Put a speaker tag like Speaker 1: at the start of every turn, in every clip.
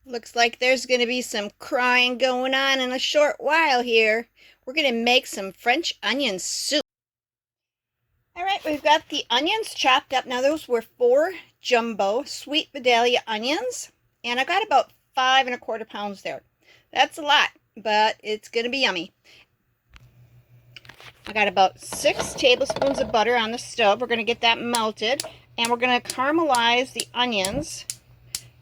Speaker 1: Looks like there's going to be some crying going on in a short while here. We're going to make some French onion soup. All right, we've got the onions chopped up. Now, those were 4 jumbo sweet Vidalia onions, and I got about 5¼ pounds there. That's a lot, but it's going to be yummy. I got about 6 tablespoons of butter on the stove. We're going to get that melted, and we're going to caramelize the onions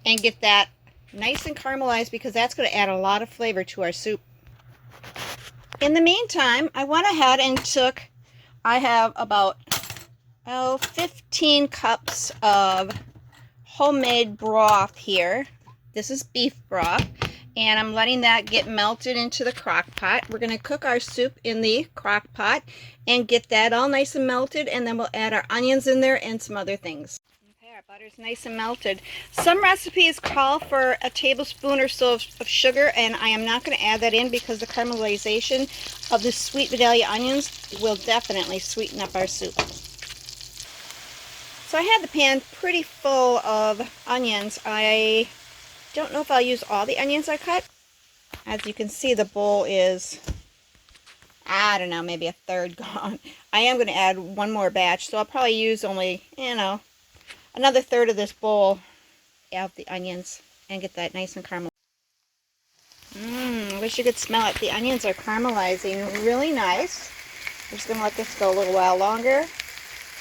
Speaker 1: and get that nice and caramelized because that's going to add a lot of flavor to our soup. In the meantime, I went ahead and I have about 15 cups of homemade broth here. This is beef broth, and I'm letting that get melted into the crock pot. We're going to cook our soup in the crock pot and get that all nice and melted, and then we'll add our onions in there and some other things. Okay, our butter's nice and melted. Some recipes call for a tablespoon or so of sugar, and I am not going to add that in because the caramelization of the sweet Vidalia onions will definitely sweeten up our soup. So I had the pan pretty full of onions. I don't know if I'll use all the onions I cut. As you can see, the bowl is, I don't know, maybe a third gone. I am going to add one more batch, so I'll probably use only, another third of this bowl of the onions and get that nice and caramelized. I wish you could smell it. The onions are caramelizing really nice. I'm just going to let this go a little while longer.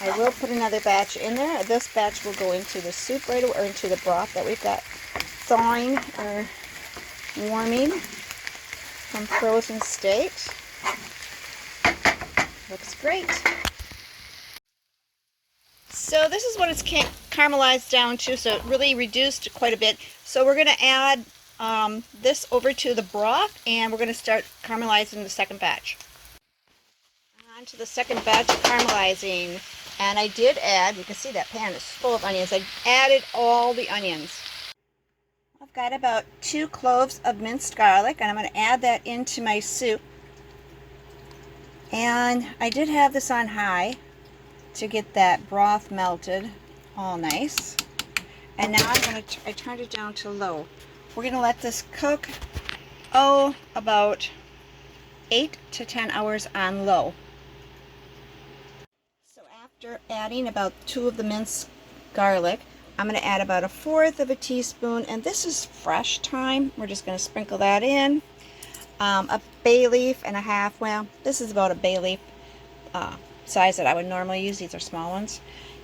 Speaker 1: I will put another batch in there. This batch will go into the soup right away, or into the broth that we've got thawing or warming from frozen steak. Looks great. So this is what it's caramelized down to, so it really reduced quite a bit. So we're going to add this over to the broth, and we're going to start caramelizing the second batch. On to the second batch of caramelizing. And I did add, you can see that pan is full of onions. I added all the onions. I've got about 2 cloves of minced garlic, and I'm going to add that into my soup. And I did have this on high to get that broth melted all nice. And now I turned it down to low. We're going to let this cook, about 8 to 10 hours on low. After adding about 2 of the minced garlic, I'm going to add about 1/4 teaspoon, and this is fresh thyme. We're just going to sprinkle that in. A bay leaf and a half. Well, this is about a bay leaf size that I would normally use. These are small ones.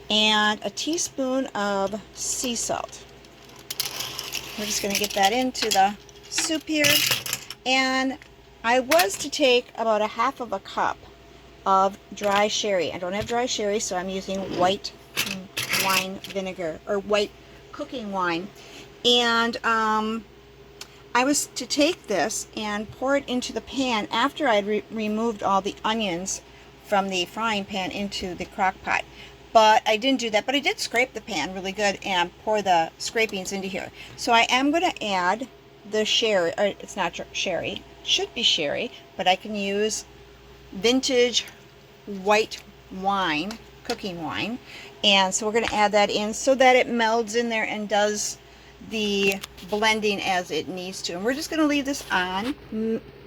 Speaker 1: And a teaspoon of sea salt. We're just going to get that into the soup here. And I was to take about 1/2 cup of dry sherry. I don't have dry sherry, so I'm using white wine vinegar, or white cooking wine. And I was to take this and pour it into the pan after I'd removed all the onions from the frying pan into the crock pot. But I didn't do that, but I did scrape the pan really good and pour the scrapings into here. So I am going to add the sherry, or it's not sherry, it should be sherry, but I can use vintage white wine, cooking wine. And so we're going to add that in so that it melds in there and does the blending as it needs to. And we're just going to leave this on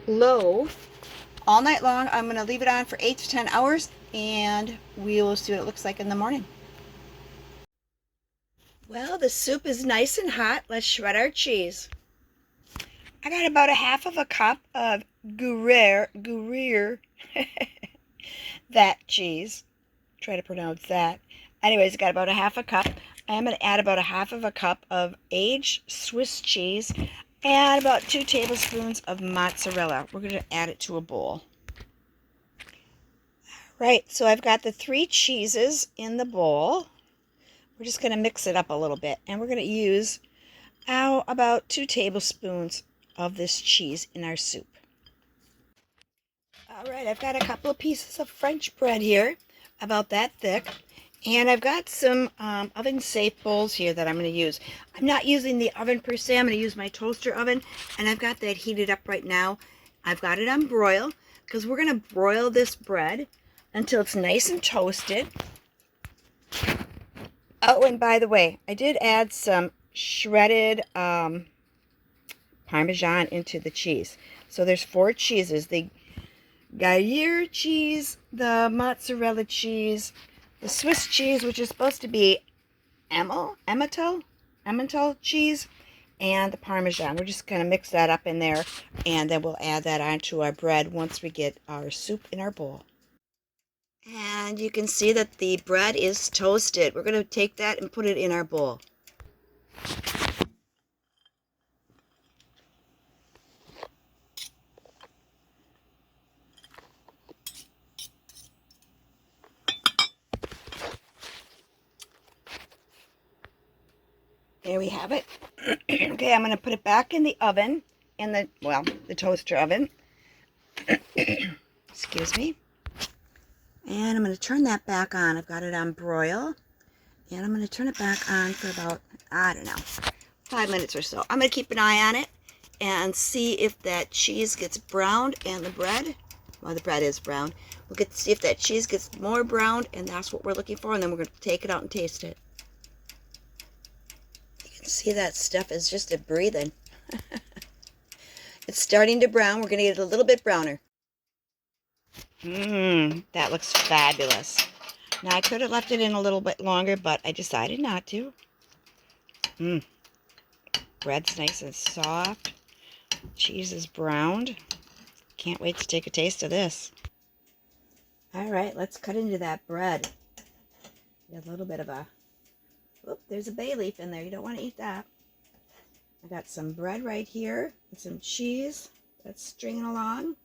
Speaker 1: low all night long. I'm going to leave it on for 8 to 10 hours, and we will see what it looks like in the morning. Well, the soup is nice and hot. Let's shred our cheese. I got about 1/2 cup of Gruyere that cheese. Try to pronounce that. Anyways, got about 1/2 cup. I'm going to add about 1/2 cup of aged Swiss cheese and about 2 tablespoons of mozzarella. We're going to add it to a bowl. Right, so I've got the 3 cheeses in the bowl. We're just going to mix it up a little bit, and we're going to use about 2 tablespoons of this cheese in our soup. All right, I've got a couple of pieces of French bread here, about that thick, and I've got some oven-safe bowls here that I'm going to use. I'm not using the oven per se. I'm going to use my toaster oven, and I've got that heated up right now. I've got it on broil because we're going to broil this bread until it's nice and toasted. Oh, and by the way, I did add some shredded Parmesan into the cheese. So there's 4 cheeses. The Gruyere cheese, the mozzarella cheese, the Swiss cheese, which is supposed to be Emmental cheese, and the Parmesan. We're just going to mix that up in there, and then we'll add that onto our bread once we get our soup in our bowl. And you can see that the bread is toasted. We're going to take that and put it in our bowl. There we have it. Okay, I'm going to put it back in the oven, in the toaster oven. Excuse me. And I'm going to turn that back on. I've got it on broil. And I'm going to turn it back on for about, I don't know, 5 minutes or so. I'm going to keep an eye on it and see if that cheese gets browned and the bread, well, the bread is brown. We'll get to see if that cheese gets more browned, and that's what we're looking for. And then we're going to take it out and taste it. You can see that stuff is just a breathing. It's starting to brown. We're going to get it a little bit browner. That looks fabulous. Now, I could have left it in a little bit longer, but I decided not to. Bread's nice and soft. Cheese is browned. Can't wait to take a taste of this. All right, let's cut into that bread. Got a little bit of a... Oop, there's a bay leaf in there. You don't want to eat that. I got some bread right here and some cheese that's stringing along.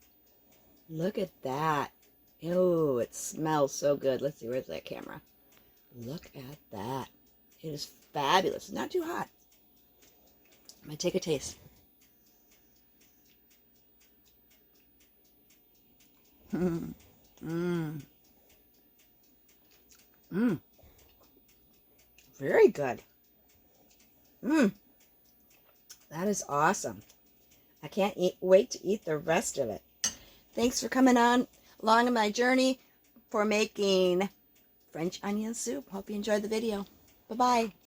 Speaker 1: Look at that. Oh, it smells so good. Let's see, where's that camera? Look at that. It is fabulous. It's not too hot. I'm going to take a taste. Very good. That is awesome. I can't wait to eat the rest of it. Thanks for coming on along on my journey for making French onion soup. Hope you enjoyed the video. Bye-bye.